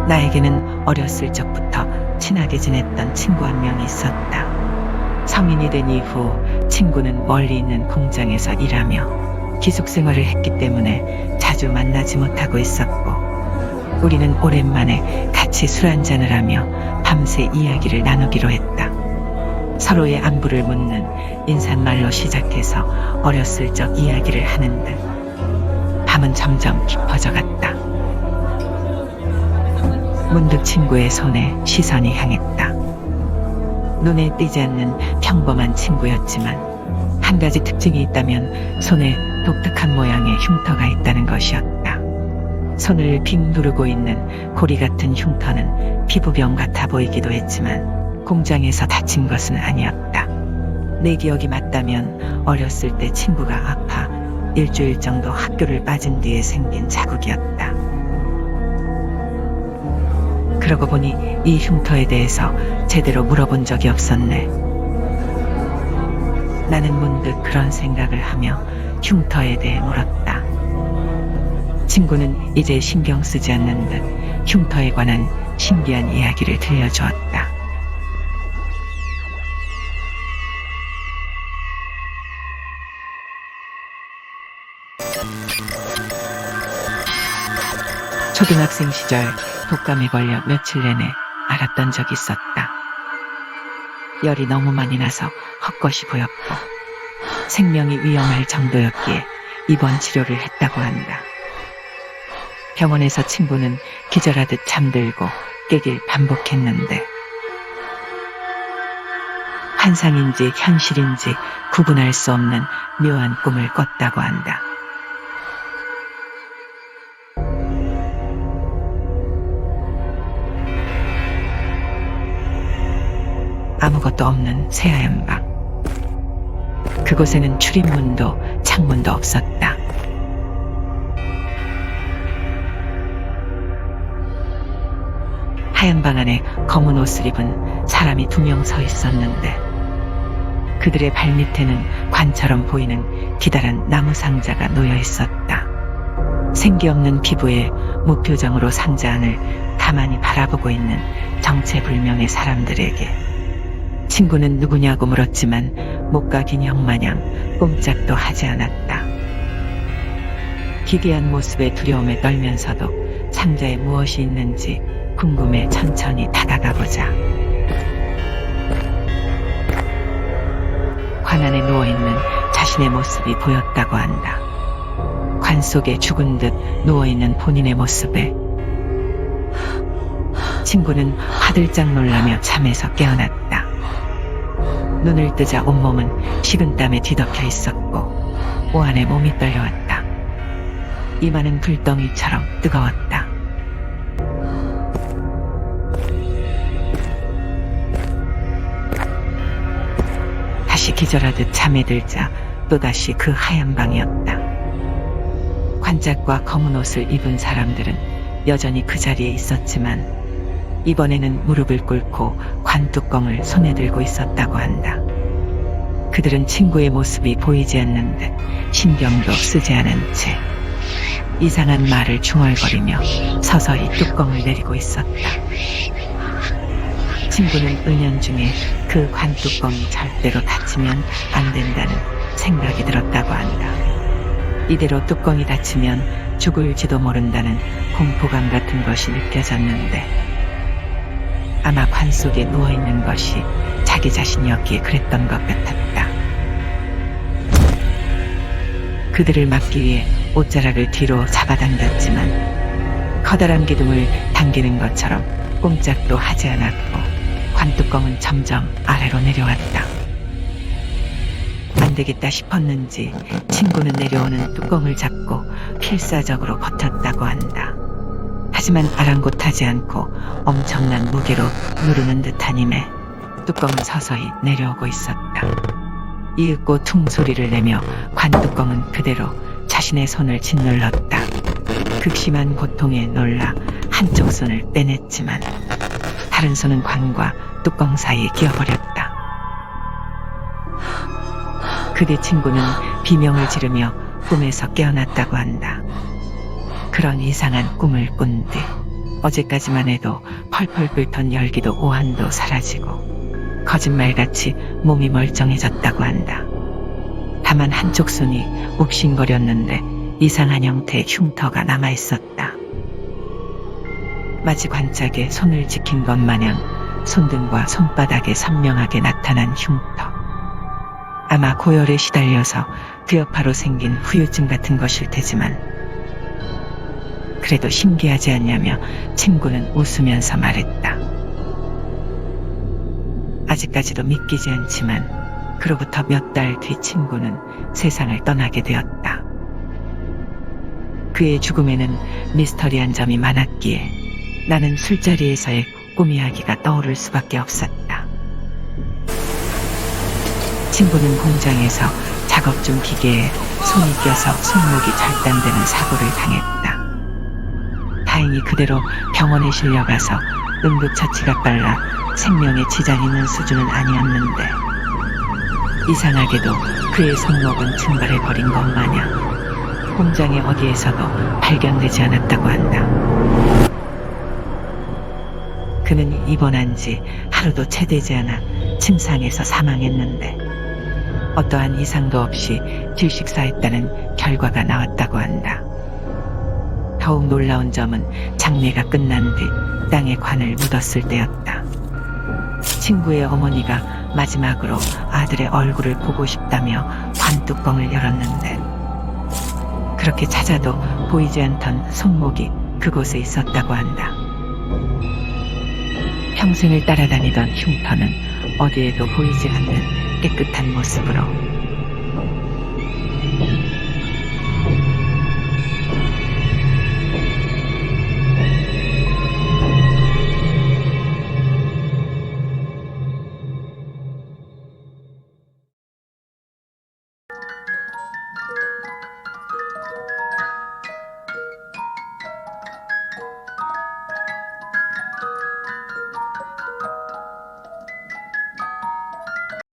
나에게는 어렸을 적부터 친하게 지냈던 친구 한 명이 있었다. 성인이 된 이후 친구는 멀리 있는 공장에서 일하며 기숙 생활을 했기 때문에 자주 만나지 못하고 있었고, 우리는 오랜만에 같이 술 한잔을 하며 밤새 이야기를 나누기로 했다. 서로의 안부를 묻는 인사말로 시작해서 어렸을 적 이야기를 하는 듯 밤은 점점 깊어져 갔다. 문득 친구의 손에 시선이 향했다. 눈에 띄지 않는 평범한 친구였지만 한 가지 특징이 있다면 손에 독특한 모양의 흉터가 있다는 것이었다. 손을 빙 누르고 있는 고리 같은 흉터는 피부병 같아 보이기도 했지만 공장에서 다친 것은 아니었다. 내 기억이 맞다면 어렸을 때 친구가 아파 일주일 정도 학교를 빠진 뒤에 생긴 자국이었다. 그러고 보니 이 흉터에 대해서 제대로 물어본 적이 없었네. 나는 문득 그런 생각을 하며 흉터에 대해 물었다. 친구는 이제 신경 쓰지 않는 듯 흉터에 관한 신기한 이야기를 들려주었다. 초등학생 시절 독감에 걸려 며칠 내내 앓았던 적이 있었다. 열이 너무 많이 나서 헛것이 보였고 생명이 위험할 정도였기에 입원 치료를 했다고 한다. 병원에서 친구는 기절하듯 잠들고 깨길 반복했는데 환상인지 현실인지 구분할 수 없는 묘한 꿈을 꿨다고 한다. 아무것도 없는 새하얀 방. 그곳에는 출입문도 창문도 없었다. 하얀 방 안에 검은 옷을 입은 사람이 2명 서 있었는데 그들의 발밑에는 관처럼 보이는 기다란 나무 상자가 놓여 있었다. 생기 없는 피부에 무표정으로 상자 안을 가만히 바라보고 있는 정체불명의 사람들에게 친구는 누구냐고 물었지만 목과 긴 형마냥 꼼짝도 하지 않았다. 기괴한 모습에 두려움에 떨면서도 상자에 무엇이 있는지 궁금해 천천히 다가가보자. 관 안에 누워있는 자신의 모습이 보였다고 한다. 관 속에 죽은 듯 누워있는 본인의 모습에 친구는 화들짝 놀라며 잠에서 깨어났다. 눈을 뜨자 온몸은 식은땀에 뒤덮여 있었고 오한에 몸이 떨려왔다. 이마는 불덩이처럼 뜨거웠다. 다시 기절하듯 잠에 들자 또다시 그 하얀 방이었다. 관짝과 검은 옷을 입은 사람들은 여전히 그 자리에 있었지만 이번에는 무릎을 꿇고 관뚜껑을 손에 들고 있었다고 한다. 그들은 친구의 모습이 보이지 않는 듯 신경도 쓰지 않은 채 이상한 말을 중얼거리며 서서히 뚜껑을 내리고 있었다. 친구는 은연중에 그 관뚜껑이 절대로 닫히면 안 된다는 생각이 들었다고 한다. 이대로 뚜껑이 닫히면 죽을지도 모른다는 공포감 같은 것이 느껴졌는데 아마 관 속에 누워있는 것이 자기 자신이었기에 그랬던 것 같았다. 그들을 막기 위해 옷자락을 뒤로 잡아당겼지만 커다란 기둥을 당기는 것처럼 꼼짝도 하지 않았고 관뚜껑은 점점 아래로 내려왔다. 안 되겠다 싶었는지 친구는 내려오는 뚜껑을 잡고 필사적으로 버텼다고 한다. 하지만 아랑곳하지 않고 엄청난 무게로 누르는 듯한 힘에 뚜껑은 서서히 내려오고 있었다. 이윽고 퉁 소리를 내며 관뚜껑은 그대로 자신의 손을 짓눌렀다. 극심한 고통에 놀라 한쪽 손을 빼냈지만 다른 손은 관과 뚜껑 사이에 끼어버렸다. 그대 친구는 비명을 지르며 꿈에서 깨어났다고 한다. 그런 이상한 꿈을 꾼 뒤 어제까지만 해도 펄펄 끓던 열기도 오한도 사라지고 거짓말같이 몸이 멀쩡해졌다고 한다. 다만 한쪽 손이 욱신거렸는데 이상한 형태의 흉터가 남아있었다. 마치 관짝에 손을 지킨 것 마냥 손등과 손바닥에 선명하게 나타난 흉터. 아마 고열에 시달려서 그 여파로 생긴 후유증 같은 것일 테지만 그래도 신기하지 않냐며 친구는 웃으면서 말했다. 아직까지도 믿기지 않지만 그로부터 몇 달 뒤 친구는 세상을 떠나게 되었다. 그의 죽음에는 미스터리한 점이 많았기에 나는 술자리에서의 꿈 이야기가 떠오를 수밖에 없었다. 친구는 공장에서 작업 중 기계에 손이 껴서 손목이 절단되는 사고를 당했다. 다행히 그대로 병원에 실려가서 응급처치가 빨라 생명에 지장이 있는 수준은 아니었는데 이상하게도 그의 손목은 증발해버린 것 마냥 공장의 어디에서도 발견되지 않았다고 한다. 그는 입원한 지 하루도 채 되지 않아 침상에서 사망했는데 어떠한 이상도 없이 질식사했다는 결과가 나왔다고 한다. 더욱 놀라운 점은 장례가 끝난 뒤 땅에 관을 묻었을 때였다. 친구의 어머니가 마지막으로 아들의 얼굴을 보고 싶다며 관뚜껑을 열었는데 그렇게 찾아도 보이지 않던 손목이 그곳에 있었다고 한다. 평생을 따라다니던 흉터는 어디에도 보이지 않는 깨끗한 모습으로